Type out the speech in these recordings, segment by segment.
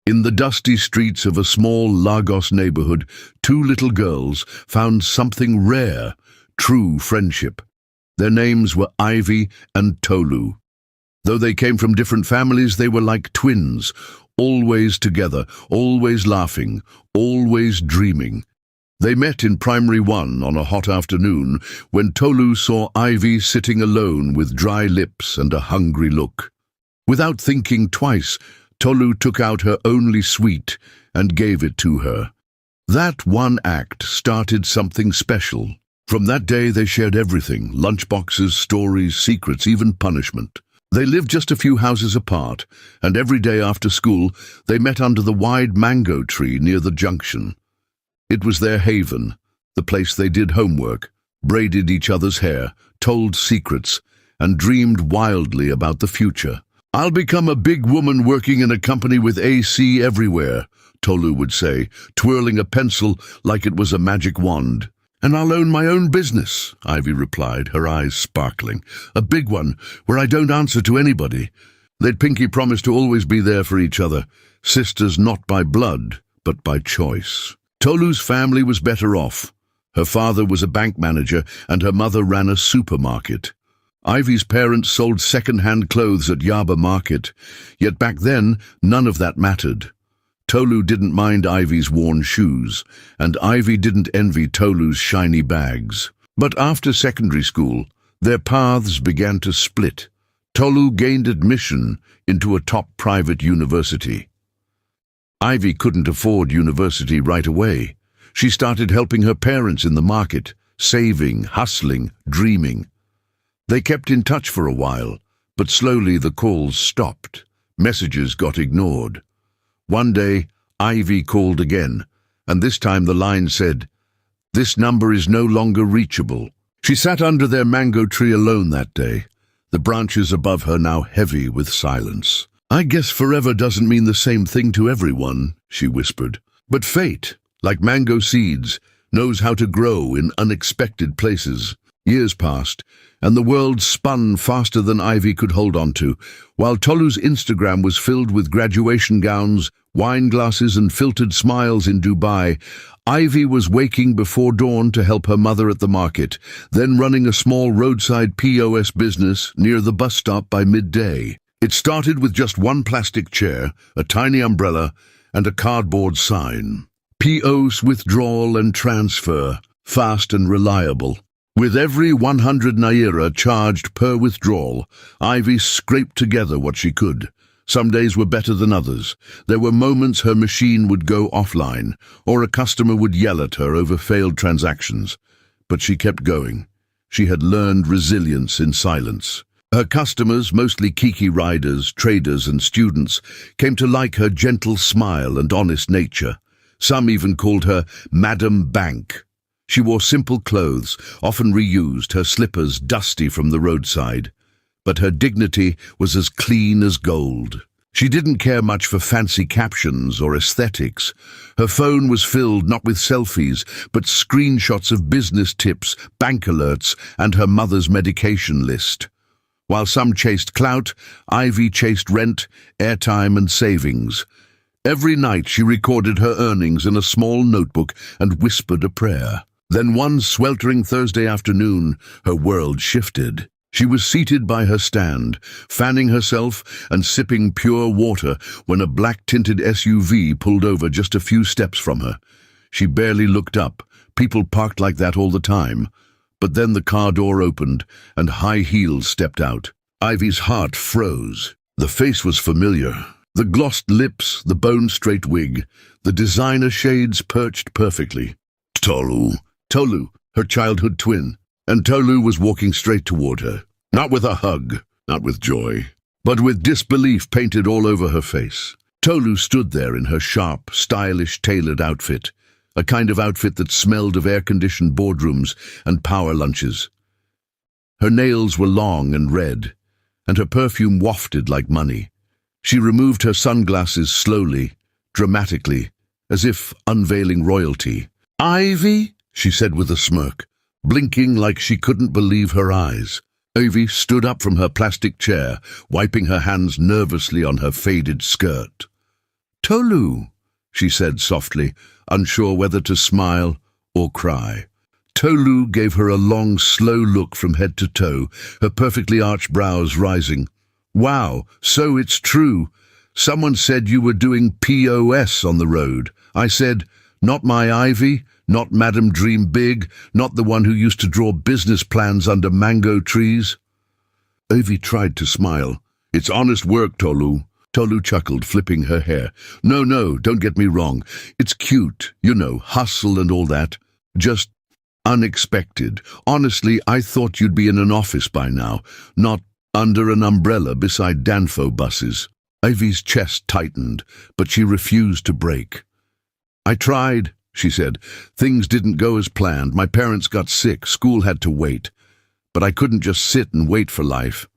In the dusty streets of a small Lagos neighborhood, two little girls found something rare, true friendship. Their names were Ivy and Tolu. Though they came from different families, they were like twins, always together, always laughing, always dreaming. They met in Primary 1 on a hot afternoon when Tolu saw Ivy sitting alone with dry lips and a hungry look. Without thinking twice, Tolu took out her only sweet and gave it to her. That one act started something special. From that day they shared everything, lunchboxes, stories, secrets, even punishment. They lived just a few houses apart, and every day after school they met under the wide mango tree near the junction. It was their haven, the place they did homework, braided each other's hair, told secrets, and dreamed wildly about the future. "I'll become a big woman working in a company with AC everywhere," Tolu would say, twirling a pencil like it was a magic wand. "And I'll own my own business," Ivy replied, her eyes sparkling. "A big one, where I don't answer to anybody." They'd pinky promised to always be there for each other, sisters not by blood, but by choice. Tolu's family was better off. Her father was a bank manager, and her mother ran a supermarket. Ivy's parents sold second-hand clothes at Yaba Market, yet back then none of that mattered. Tolu didn't mind Ivy's worn shoes, and Ivy didn't envy Tolu's shiny bags. But after secondary school, their paths began to split. Tolu gained admission into a top private university. Ivy couldn't afford university right away. She started helping her parents in the market, saving, hustling, dreaming. They kept in touch for a while, but slowly the calls stopped. Messages got ignored. One day, Ivy called again, and this time the line said, "This number is no longer reachable." She sat under their mango tree alone that day, the branches above her now heavy with silence. "I guess forever doesn't mean the same thing to everyone," she whispered. "But fate, like mango seeds, knows how to grow in unexpected places." Years passed, and the world spun faster than Ivy could hold on to. While Tolu's Instagram was filled with graduation gowns, wine glasses and filtered smiles in Dubai, Ivy was waking before dawn to help her mother at the market, then running a small roadside POS business near the bus stop by midday. It started with just one plastic chair, a tiny umbrella, and a cardboard sign. POS withdrawal and transfer, fast and reliable. With every 100 naira charged per withdrawal, Ivy scraped together what she could. Some days were better than others. There were moments her machine would go offline, or a customer would yell at her over failed transactions. But she kept going. She had learned resilience in silence. Her customers, mostly Kiki riders, traders and students, came to like her gentle smile and honest nature. Some even called her Madam Bank. She wore simple clothes, often reused, her slippers dusty from the roadside. But her dignity was as clean as gold. She didn't care much for fancy captions or aesthetics. Her phone was filled not with selfies, but screenshots of business tips, bank alerts, and her mother's medication list. While some chased clout, Ivy chased rent, airtime, and savings. Every night she recorded her earnings in a small notebook and whispered a prayer. Then one sweltering Thursday afternoon, her world shifted. She was seated by her stand, fanning herself and sipping pure water when a black-tinted SUV pulled over just a few steps from her. She barely looked up. People parked like that all the time. But then the car door opened and high heels stepped out. Ivy's heart froze. The face was familiar. The glossed lips, the bone-straight wig, the designer shades perched perfectly. Tolu, her childhood twin. And Tolu was walking straight toward her. Not with a hug, not with joy, but with disbelief painted all over her face. Tolu stood there in her sharp, stylish, tailored outfit, a kind of outfit that smelled of air-conditioned boardrooms and power lunches. Her nails were long and red, and her perfume wafted like money. She removed her sunglasses slowly, dramatically, as if unveiling royalty. "Ivy?" she said with a smirk, blinking like she couldn't believe her eyes. Ivy stood up from her plastic chair, wiping her hands nervously on her faded skirt. "Tolu," she said softly, unsure whether to smile or cry. Tolu gave her a long, slow look from head to toe, her perfectly arched brows rising. "Wow, so it's true. Someone said you were doing POS on the road. I said, not my Ivy, not Madam Dream Big, not the one who used to draw business plans under mango trees." Ivy tried to smile. "It's honest work, Tolu." Tolu chuckled, flipping her hair. No, don't get me wrong. It's cute, hustle and all that. Just unexpected. Honestly, I thought you'd be in an office by now, not under an umbrella beside Danfo buses." Ivy's chest tightened, but she refused to break. "I tried," she said. "Things didn't go as planned. My parents got sick. School had to wait. But I couldn't just sit and wait for life.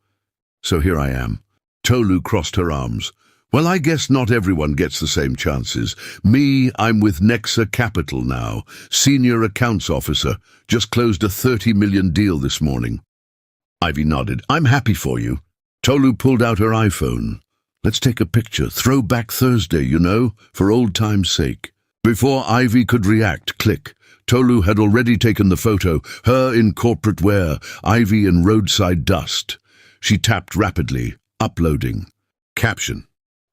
So here I am." Tolu crossed her arms. "Well, I guess not everyone gets the same chances. Me, I'm with Nexa Capital now, senior accounts officer. Just closed a 30 million deal this morning." Ivy nodded. "I'm happy for you." Tolu pulled out her iPhone. "Let's take a picture. Throwback Thursday, for old time's sake." Before Ivy could react, click. Tolu had already taken the photo, her in corporate wear, Ivy in roadside dust. She tapped rapidly, uploading. Caption: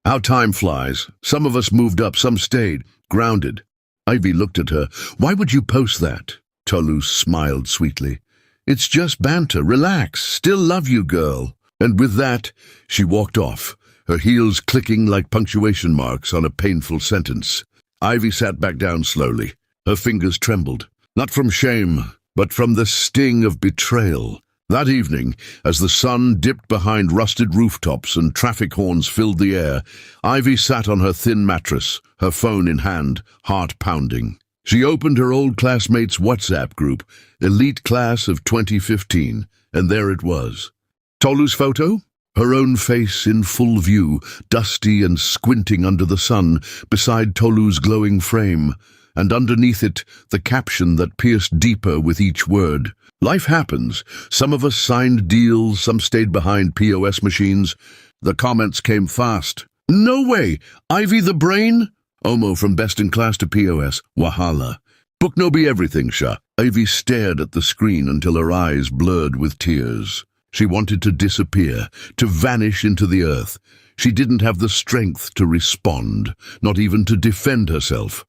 "How time flies. Some of us moved up, some stayed, grounded." Ivy looked at her. "Why would you post that?" Tolu smiled sweetly. "It's just banter. Relax. Still love you, girl." And with that, she walked off, her heels clicking like punctuation marks on a painful sentence. Ivy sat back down slowly. Her fingers trembled, not from shame, but from the sting of betrayal. That evening, as the sun dipped behind rusted rooftops and traffic horns filled the air, Ivy sat on her thin mattress, her phone in hand, heart pounding. She opened her old classmates' WhatsApp group, Elite Class of 2015, and there it was. Tolu's photo? Her own face in full view, dusty and squinting under the sun, beside Tolu's glowing frame, and underneath it, the caption that pierced deeper with each word. "Life happens. Some of us signed deals, some stayed behind POS machines." The comments came fast. "No way! Ivy the brain?" "Omo from best in class to POS. Wahala. Book no be everything, Sha." Ivy stared at the screen until her eyes blurred with tears. She wanted to disappear, to vanish into the earth. She didn't have the strength to respond, not even to defend herself.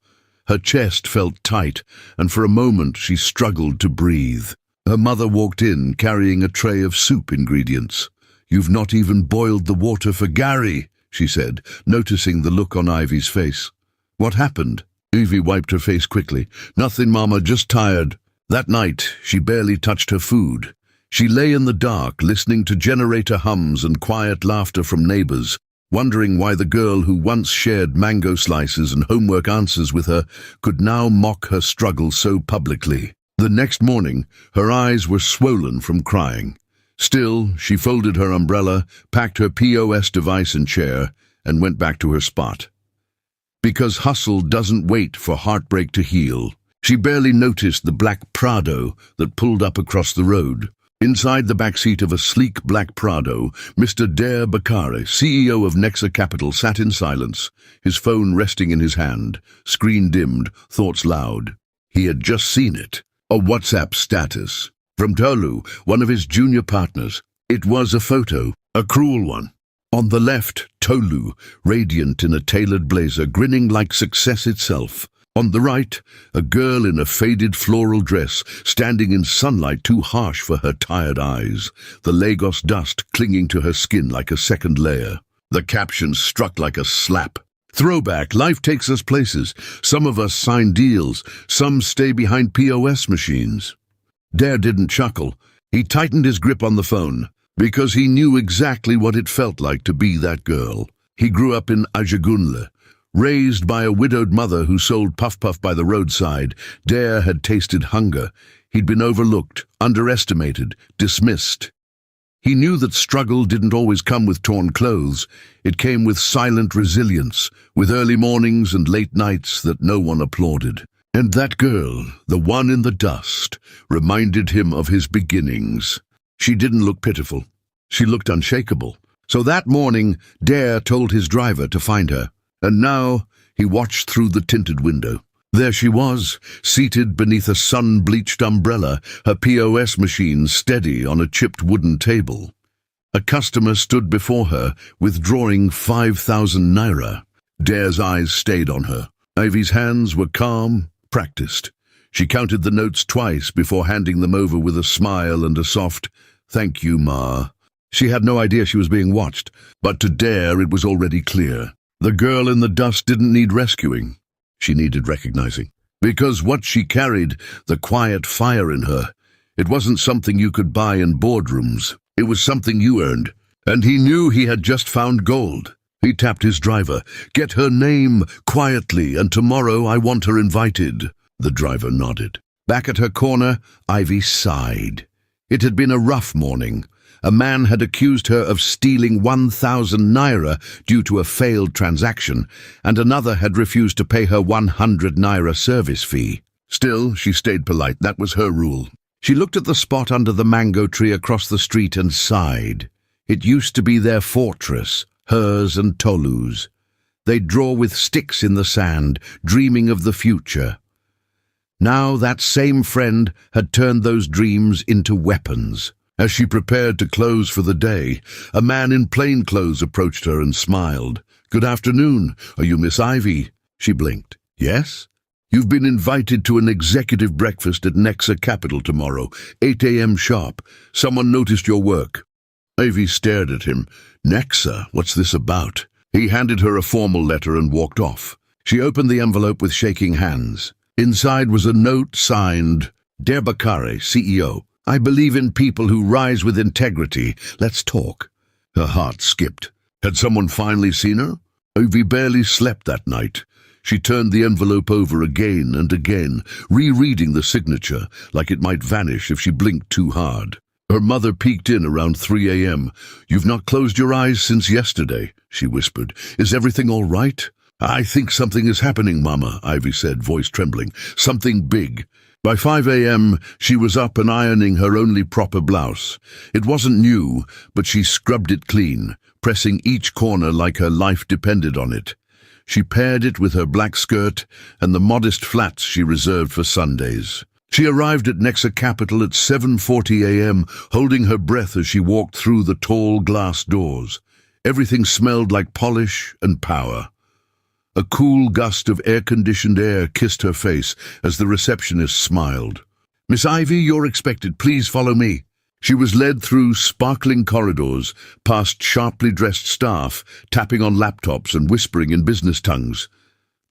Her chest felt tight, and for a moment she struggled to breathe. Her mother walked in, carrying a tray of soup ingredients. "You've not even boiled the water for Gary," she said, noticing the look on Ivy's face. "What happened?" Ivy wiped her face quickly. "Nothing, Mama, just tired." That night, she barely touched her food. She lay in the dark, listening to generator hums and quiet laughter from neighbors, wondering why the girl who once shared mango slices and homework answers with her could now mock her struggle so publicly. The next morning, her eyes were swollen from crying. Still, she folded her umbrella, packed her POS device and chair, and went back to her spot. Because hustle doesn't wait for heartbreak to heal. She barely noticed the black Prado that pulled up across the road. Inside the backseat of a sleek black Prado, Mr. Dare Bakare, CEO of Nexa Capital, sat in silence, his phone resting in his hand, screen dimmed, thoughts loud. He had just seen it. A WhatsApp status. From Tolu, one of his junior partners. It was a photo, a cruel one. On the left, Tolu, radiant in a tailored blazer, grinning like success itself. On the right, a girl in a faded floral dress, standing in sunlight too harsh for her tired eyes, the Lagos dust clinging to her skin like a second layer. The caption struck like a slap. "Throwback, life takes us places. Some of us sign deals, some stay behind POS machines." Dare didn't chuckle. He tightened his grip on the phone, because he knew exactly what it felt like to be that girl. He grew up in Ajagunle. Raised by a widowed mother who sold puff-puff by the roadside, Dare had tasted hunger. He'd been overlooked, underestimated, dismissed. He knew that struggle didn't always come with torn clothes. It came with silent resilience, with early mornings and late nights that no one applauded. And that girl, the one in the dust, reminded him of his beginnings. She didn't look pitiful. She looked unshakable. So that morning, Dare told his driver to find her. And now he watched through the tinted window. There she was, seated beneath a sun-bleached umbrella, her POS machine steady on a chipped wooden table. A customer stood before her, withdrawing 5,000 naira. Dare's eyes stayed on her. Ivy's hands were calm, practiced. She counted the notes twice before handing them over with a smile and a soft, "Thank you, Ma." She had no idea she was being watched, but to Dare it was already clear. The girl in the dust didn't need rescuing. She needed recognizing. Because what she carried, the quiet fire in her, it wasn't something you could buy in boardrooms. It was something you earned. And he knew he had just found gold. He tapped his driver. "Get her name, quietly, and tomorrow I want her invited." The driver nodded. Back at her corner, Ivy sighed. It had been a rough morning. A man had accused her of stealing 1,000 naira due to a failed transaction, and another had refused to pay her 100 naira service fee. Still, she stayed polite. That was her rule. She looked at the spot under the mango tree across the street and sighed. It used to be their fortress, hers and Tolu's. They'd draw with sticks in the sand, dreaming of the future. Now that same friend had turned those dreams into weapons. As she prepared to close for the day, a man in plain clothes approached her and smiled. "Good afternoon. Are you Miss Ivy?" She blinked. "Yes?" "You've been invited to an executive breakfast at Nexa Capital tomorrow, 8 a.m. sharp. Someone noticed your work." Ivy stared at him. "Nexa? What's this about?" He handed her a formal letter and walked off. She opened the envelope with shaking hands. Inside was a note signed, "Der Bakare, CEO. I believe in people who rise with integrity. Let's talk." Her heart skipped. Had someone finally seen her? Ivy barely slept that night. She turned the envelope over again and again, rereading the signature, like it might vanish if she blinked too hard. Her mother peeked in around 3 a.m. "You've not closed your eyes since yesterday," she whispered. "Is everything all right?" "I think something is happening, Mama," Ivy said, voice trembling. "Something big." By 5 a.m., she was up and ironing her only proper blouse. It wasn't new, but she scrubbed it clean, pressing each corner like her life depended on it. She paired it with her black skirt and the modest flats she reserved for Sundays. She arrived at Nexa Capital at 7:40 a.m., holding her breath as she walked through the tall glass doors. Everything smelled like polish and power. A cool gust of air-conditioned air kissed her face as the receptionist smiled. "Miss Ivy, you're expected. Please follow me." She was led through sparkling corridors, past sharply dressed staff, tapping on laptops and whispering in business tongues.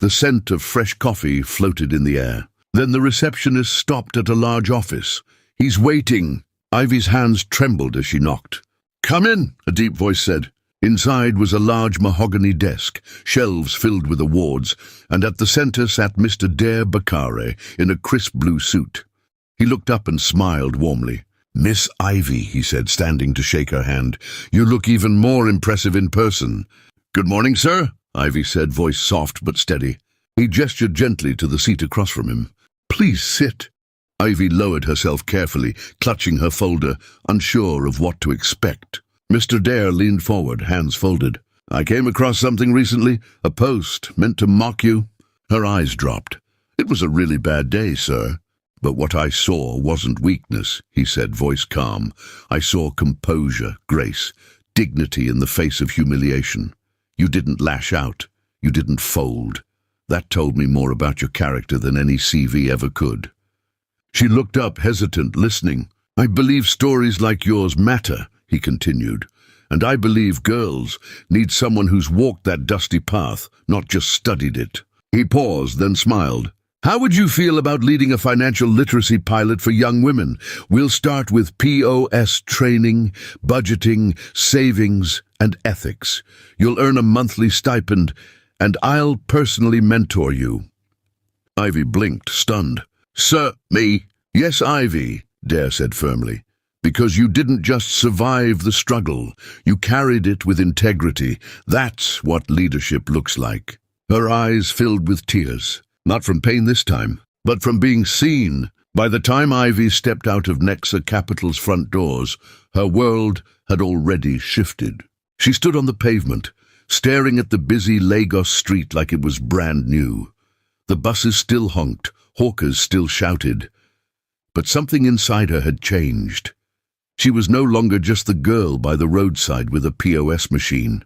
The scent of fresh coffee floated in the air. Then the receptionist stopped at a large office. "He's waiting." Ivy's hands trembled as she knocked. "Come in," a deep voice said. Inside was a large mahogany desk, shelves filled with awards, and at the center sat Mr. Dare Bakare in a crisp blue suit. He looked up and smiled warmly. "Miss Ivy," he said, standing to shake her hand. "You look even more impressive in person." "Good morning, sir," Ivy said, voice soft but steady. He gestured gently to the seat across from him. "Please sit." Ivy lowered herself carefully, clutching her folder, unsure of what to expect. Mr. Dare leaned forward, hands folded. "I came across something recently, a post meant to mock you." Her eyes dropped. "It was a really bad day, sir." "But what I saw wasn't weakness," he said, voice calm. "I saw composure, grace, dignity in the face of humiliation. You didn't lash out. You didn't fold. That told me more about your character than any CV ever could." She looked up, hesitant, listening. "I believe stories like yours matter," he continued, "and I believe girls need someone who's walked that dusty path, not just studied it." He paused, then smiled. "How would you feel about leading a financial literacy pilot for young women? We'll start with POS training, budgeting, savings, and ethics. You'll earn a monthly stipend, and I'll personally mentor you." Ivy blinked, stunned. "Sir, me?" "Yes, Ivy," Dare said firmly. "Because you didn't just survive the struggle. You carried it with integrity. That's what leadership looks like." Her eyes filled with tears. Not from pain this time, but from being seen. By the time Ivy stepped out of Nexa Capital's front doors, her world had already shifted. She stood on the pavement, staring at the busy Lagos street like it was brand new. The buses still honked, hawkers still shouted. But something inside her had changed. She was no longer just the girl by the roadside with a POS machine.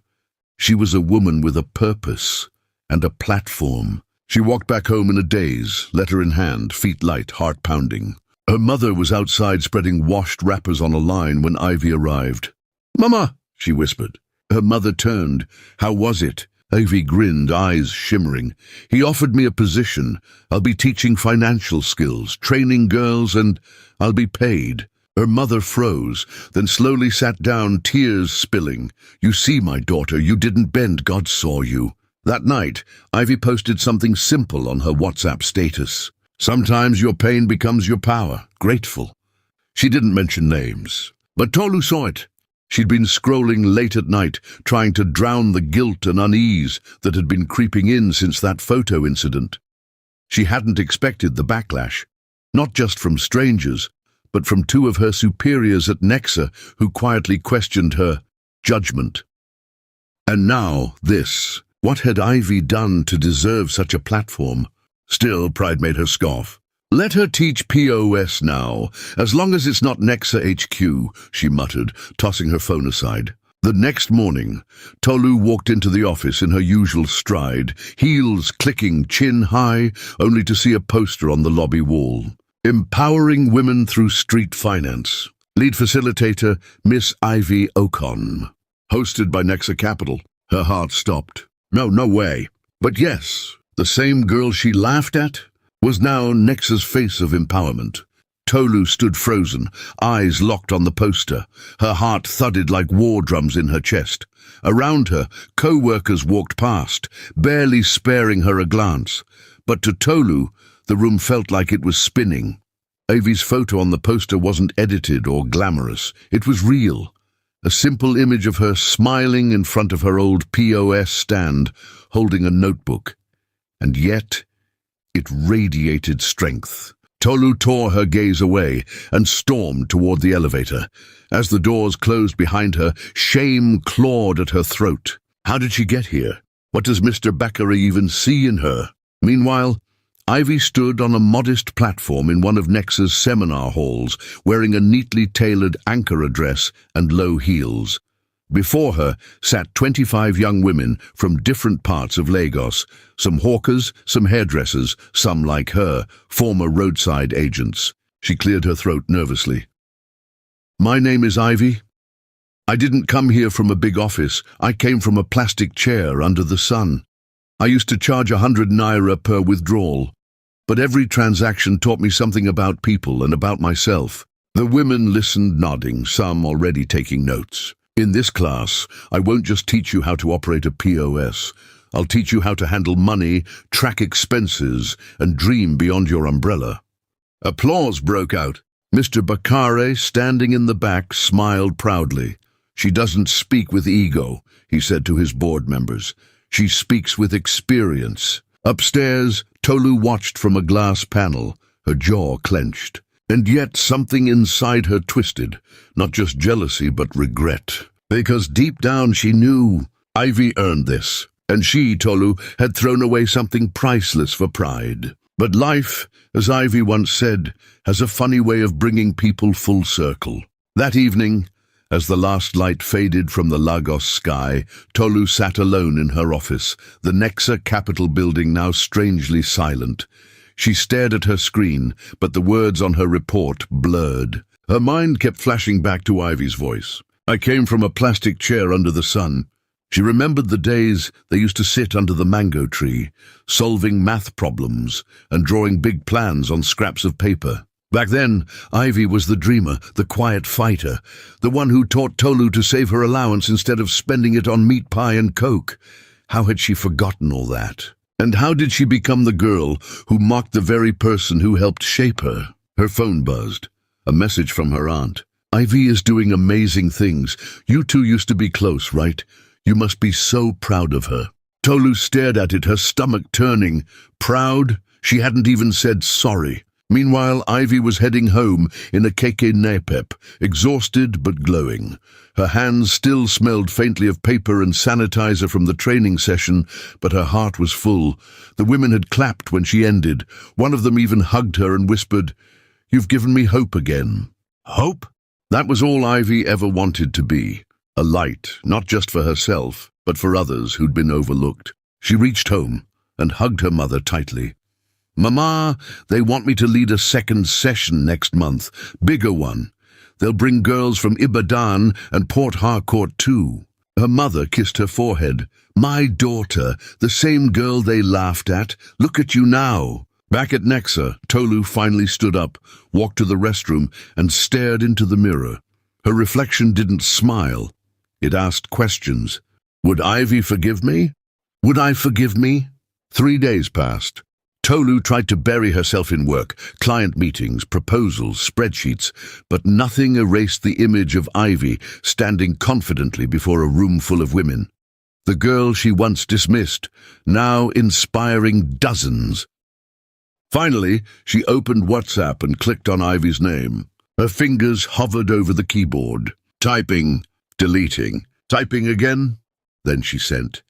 She was a woman with a purpose and a platform. She walked back home in a daze, letter in hand, feet light, heart pounding. Her mother was outside spreading washed wrappers on a line when Ivy arrived. "Mama," she whispered. Her mother turned. "How was it?" Ivy grinned, eyes shimmering. "He offered me a position. I'll be teaching financial skills, training girls, and I'll be paid." Her mother froze, then slowly sat down, tears spilling. "You see, my daughter, you didn't bend, God saw you." That night, Ivy posted something simple on her WhatsApp status. "Sometimes your pain becomes your power. Grateful." She didn't mention names, but Tolu saw it. She'd been scrolling late at night, trying to drown the guilt and unease that had been creeping in since that photo incident. She hadn't expected the backlash, not just from strangers, but from two of her superiors at Nexa who quietly questioned her judgment. And now this. What had Ivy done to deserve such a platform? Still, pride made her scoff. "Let her teach POS now, as long as it's not Nexa HQ, she muttered, tossing her phone aside. The next morning, Tolu walked into the office in her usual stride, heels clicking, chin high, only to see a poster on the lobby wall. Empowering Women Through Street Finance. Lead facilitator, Miss Ivy Ocon. Hosted by Nexa Capital. Her heart stopped. No way. But yes, the same girl she laughed at was now Nexa's face of empowerment. Tolu stood frozen, eyes locked on the poster. Her heart thudded like war drums in her chest. Around her, co-workers walked past, barely sparing her a glance. But to Tolu, the room felt like it was spinning. Ivy's photo on the poster wasn't edited or glamorous. It was real. A simple image of her smiling in front of her old POS stand, holding a notebook. And yet, it radiated strength. Tolu tore her gaze away and stormed toward the elevator. As the doors closed behind her, shame clawed at her throat. How did she get here? What does Mr. Bakary even see in her? Meanwhile, Ivy stood on a modest platform in one of Nexa's seminar halls, wearing a neatly tailored Ankara dress and low heels. Before her sat 25 young women from different parts of Lagos, some hawkers, some hairdressers, some like her, former roadside agents. She cleared her throat nervously. "My name is Ivy. I didn't come here from a big office. I came from a plastic chair under the sun. I used to charge 100 naira per withdrawal, but every transaction taught me something about people and about myself." The women listened, nodding, some already taking notes. "In this class, I won't just teach you how to operate a POS. I'll teach you how to handle money, track expenses, and dream beyond your umbrella." Applause broke out. Mr. Bakare, standing in the back, smiled proudly. "She doesn't speak with ego," he said to his board members. "She speaks with experience." Upstairs, Tolu watched from a glass panel, her jaw clenched. And yet something inside her twisted, not just jealousy but regret. Because deep down she knew Ivy earned this, and she, Tolu, had thrown away something priceless for pride. But life, as Ivy once said, has a funny way of bringing people full circle. That evening, as the last light faded from the Lagos sky, Tolu sat alone in her office, the Nexa Capital building now strangely silent. She stared at her screen, but the words on her report blurred. Her mind kept flashing back to Ivy's voice. "I came from a plastic chair under the sun." She remembered the days they used to sit under the mango tree, solving math problems and drawing big plans on scraps of paper. Back then, Ivy was the dreamer, the quiet fighter, the one who taught Tolu to save her allowance instead of spending it on meat pie and coke. How had she forgotten all that? And how did she become the girl who mocked the very person who helped shape her? Her phone buzzed. A message from her aunt. "Ivy is doing amazing things. You two used to be close, right? You must be so proud of her." Tolu stared at it, her stomach turning. Proud? She hadn't even said sorry. Meanwhile, Ivy was heading home in a keke nepep, exhausted but glowing. Her hands still smelled faintly of paper and sanitizer from the training session, but her heart was full. The women had clapped when she ended. One of them even hugged her and whispered, "You've given me hope again." Hope? That was all Ivy ever wanted to be. A light, not just for herself, but for others who'd been overlooked. She reached home and hugged her mother tightly. "Mama, they want me to lead a second session next month, bigger one. They'll bring girls from Ibadan and Port Harcourt too." Her mother kissed her forehead. "My daughter, the same girl they laughed at. Look at you now." Back at Nexa, Tolu finally stood up, walked to the restroom, and stared into the mirror. Her reflection didn't smile. It asked questions. Would Ivy forgive me? Would I forgive me? 3 days passed. Tolu tried to bury herself in work, client meetings, proposals, spreadsheets, but nothing erased the image of Ivy standing confidently before a room full of women. The girl she once dismissed, now inspiring dozens. Finally, she opened WhatsApp and clicked on Ivy's name. Her fingers hovered over the keyboard. Typing, deleting, typing again. Then she sent,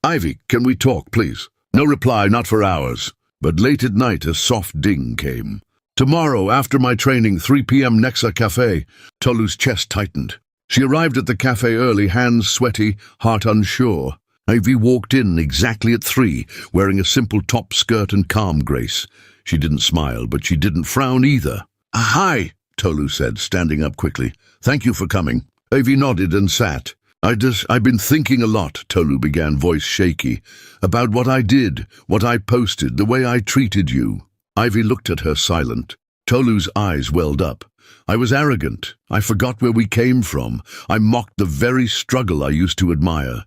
"Ivy, can we talk, please?" No reply, not for hours. But late at night, a soft ding came. "Tomorrow, after my training, 3 p.m. Nexa Cafe." Tolu's chest tightened. She arrived at the cafe early, hands sweaty, heart unsure. Ivy walked in exactly at 3, wearing a simple top skirt and calm grace. She didn't smile, but she didn't frown either. "Hi," Tolu said, standing up quickly. "Thank you for coming." Ivy nodded and sat. I've been thinking a lot," Tolu began, voice shaky, "about what I did, what I posted, the way I treated you." Ivy looked at her silent. Tolu's eyes welled up. "I was arrogant. I forgot where we came from. I mocked the very struggle I used to admire.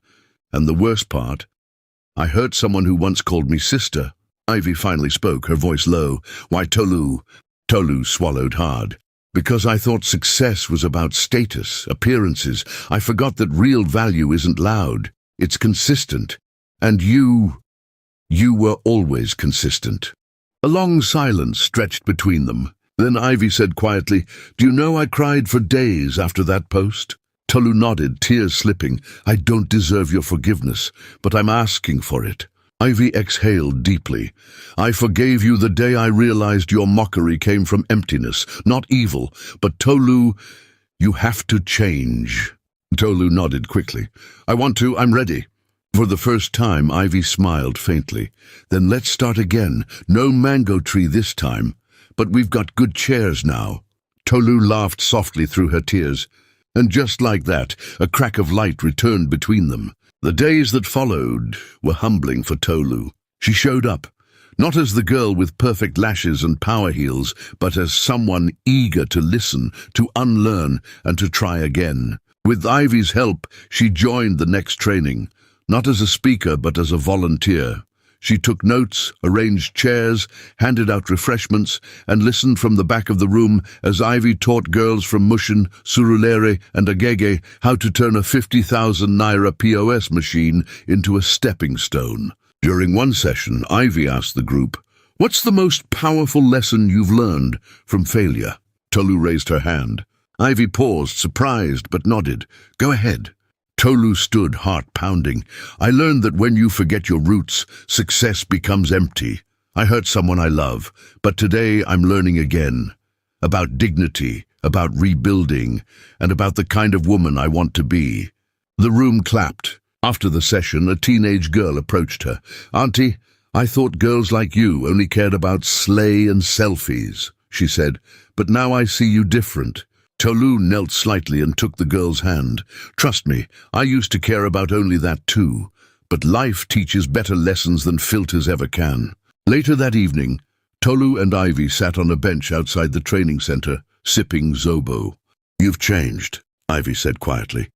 And the worst part, I hurt someone who once called me sister." Ivy finally spoke, her voice low. "Why, Tolu?" Tolu swallowed hard. "Because I thought success was about status, appearances. I forgot that real value isn't loud. It's consistent. And you were always consistent." A long silence stretched between them. Then Ivy said quietly, "Do you know I cried for days after that post?" Tolu nodded, tears slipping. "I don't deserve your forgiveness, but I'm asking for it." Ivy exhaled deeply. "I forgave you the day I realized your mockery came from emptiness, not evil. But Tolu, you have to change." Tolu nodded quickly. "I want to, I'm ready." For the first time, Ivy smiled faintly. "Then let's start again. No mango tree this time. But we've got good chairs now." Tolu laughed softly through her tears. And just like that, a crack of light returned between them. The days that followed were humbling for Tolu. She showed up, not as the girl with perfect lashes and power heels, but as someone eager to listen, to unlearn, and to try again. With Ivy's help, she joined the next training, not as a speaker but as a volunteer. She took notes, arranged chairs, handed out refreshments, and listened from the back of the room as Ivy taught girls from Mushin, Surulere, and Agege how to turn a 50,000 naira POS machine into a stepping stone. During one session, Ivy asked the group, "What's the most powerful lesson you've learned from failure?" Tolu raised her hand. Ivy paused, surprised, but nodded. "Go ahead." Tolu stood, heart pounding. "I learned that when you forget your roots, success becomes empty. I hurt someone I love, but today I'm learning again. About dignity, about rebuilding, and about the kind of woman I want to be." The room clapped. After the session, a teenage girl approached her. "Auntie, I thought girls like you only cared about slay and selfies," she said, "but now I see you different." Tolu knelt slightly and took the girl's hand. "Trust me, I used to care about only that too. But life teaches better lessons than filters ever can." Later that evening, Tolu and Ivy sat on a bench outside the training center, sipping Zobo. "You've changed," Ivy said quietly.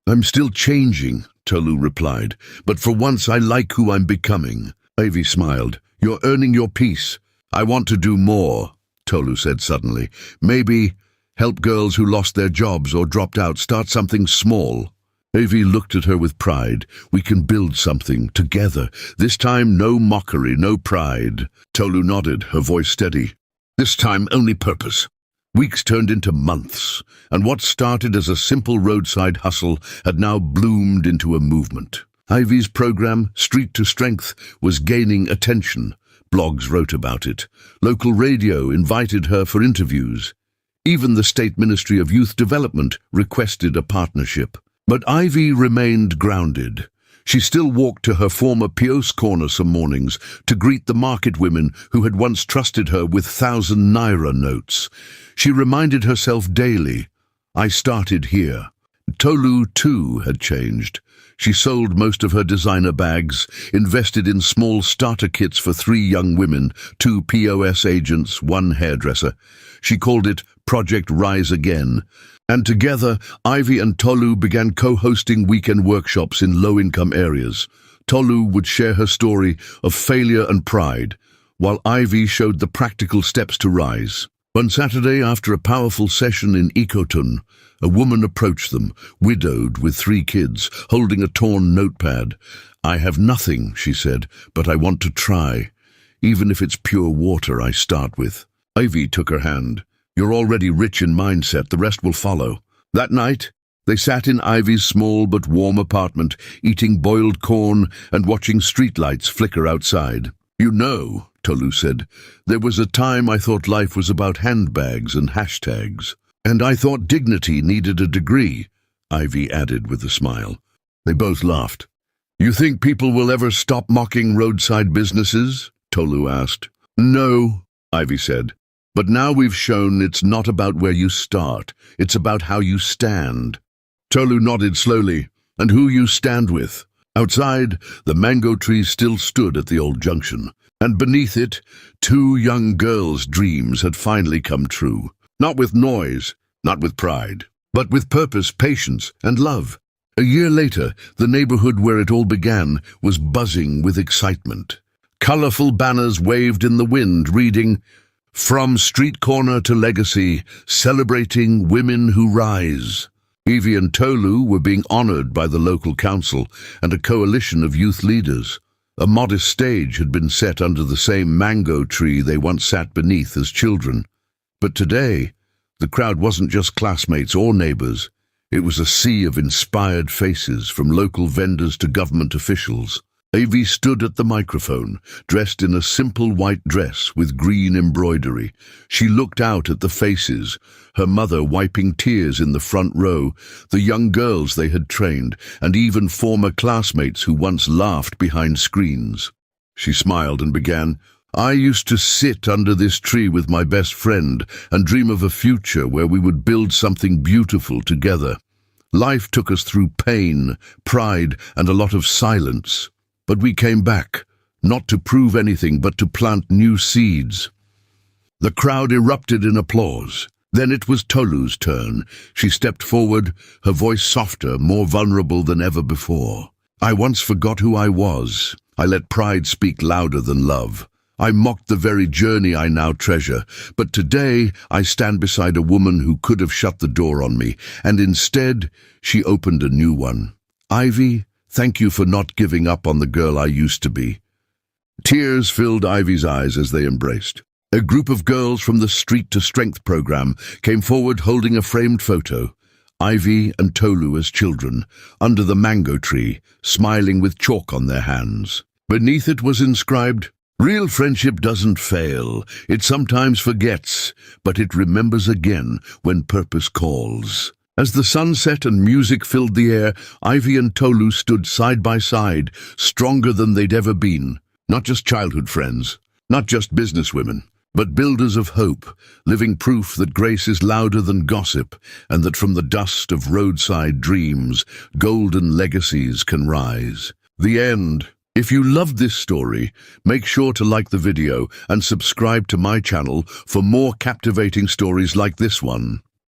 "I'm still changing," Tolu replied, "but for once I like who I'm becoming." Ivy smiled. "You're earning your peace." "I want to do more," Tolu said suddenly. "Maybe help girls who lost their jobs or dropped out, start something small." Ivy looked at her with pride. "We can build something together. This time no mockery, no pride." Tolu nodded, her voice steady. This time only purpose. Weeks turned into months, and what started as a simple roadside hustle had now bloomed into a movement. Ivy's program, Street to Strength, was gaining attention. Blogs wrote about it. Local radio invited her for interviews. Even the State Ministry of Youth Development requested a partnership. But Ivy remained grounded. She still walked to her former POS corner some mornings to greet the market women who had once trusted her with 1,000 naira notes. She reminded herself daily, "I started here." Tolu, too, had changed. She sold most of her designer bags, invested in small starter kits for 3 young women, 2 POS agents, 1 hairdresser. She called it Project Rise Again. And together, Ivy and Tolu began co-hosting weekend workshops in low-income areas. Tolu would share her story of failure and pride, while Ivy showed the practical steps to rise. One Saturday, after a powerful session in Ikotun, a woman approached them, widowed with 3 kids, holding a torn notepad. "I have nothing," she said, "but I want to try. Even if it's pure water I start with." Ivy took her hand. "You're already rich in mindset, the rest will follow." That night, they sat in Ivy's small but warm apartment, eating boiled corn and watching streetlights flicker outside. "You know," Tolu said, "there was a time I thought life was about handbags and hashtags. And I thought dignity needed a degree," Ivy added with a smile. They both laughed. "You think people will ever stop mocking roadside businesses?" Tolu asked. "No," Ivy said. "But now we've shown it's not about where you start, it's about how you stand." Tolu nodded slowly. "And who you stand with." Outside, the mango tree still stood at the old junction, and beneath it, 2 young girls' dreams had finally come true. Not with noise, not with pride, but with purpose, patience, and love. A year later, the neighborhood where it all began was buzzing with excitement. Colorful banners waved in the wind, reading, "From Street Corner to Legacy, Celebrating Women Who Rise." Ivy and Tolu were being honored by the local council and a coalition of youth leaders. A modest stage had been set under the same mango tree they once sat beneath as children. But today, the crowd wasn't just classmates or neighbors. It was a sea of inspired faces, from local vendors to government officials. Ivy stood at the microphone, dressed in a simple white dress with green embroidery. She looked out at the faces, her mother wiping tears in the front row, the young girls they had trained, and even former classmates who once laughed behind screens. She smiled and began, "I used to sit under this tree with my best friend and dream of a future where we would build something beautiful together. Life took us through pain, pride, and a lot of silence. But we came back, not to prove anything, but to plant new seeds." The crowd erupted in applause. Then it was Tolu's turn. She stepped forward, her voice softer, more vulnerable than ever before. "I once forgot who I was. I let pride speak louder than love. I mocked the very journey I now treasure, but today I stand beside a woman who could have shut the door on me, and instead she opened a new one. Ivy, thank you for not giving up on the girl I used to be." Tears filled Ivy's eyes as they embraced. A group of girls from the Street to Strength program came forward holding a framed photo. Ivy and Tolu as children, under the mango tree, smiling with chalk on their hands. Beneath it was inscribed, "Real friendship doesn't fail. It sometimes forgets, but it remembers again when purpose calls." As the sun set and music filled the air, Ivy and Tolu stood side by side, stronger than they'd ever been. Not just childhood friends, not just businesswomen, but builders of hope, living proof that grace is louder than gossip, and that from the dust of roadside dreams, golden legacies can rise. The end. If you loved this story, make sure to like the video and subscribe to my channel for more captivating stories like this one.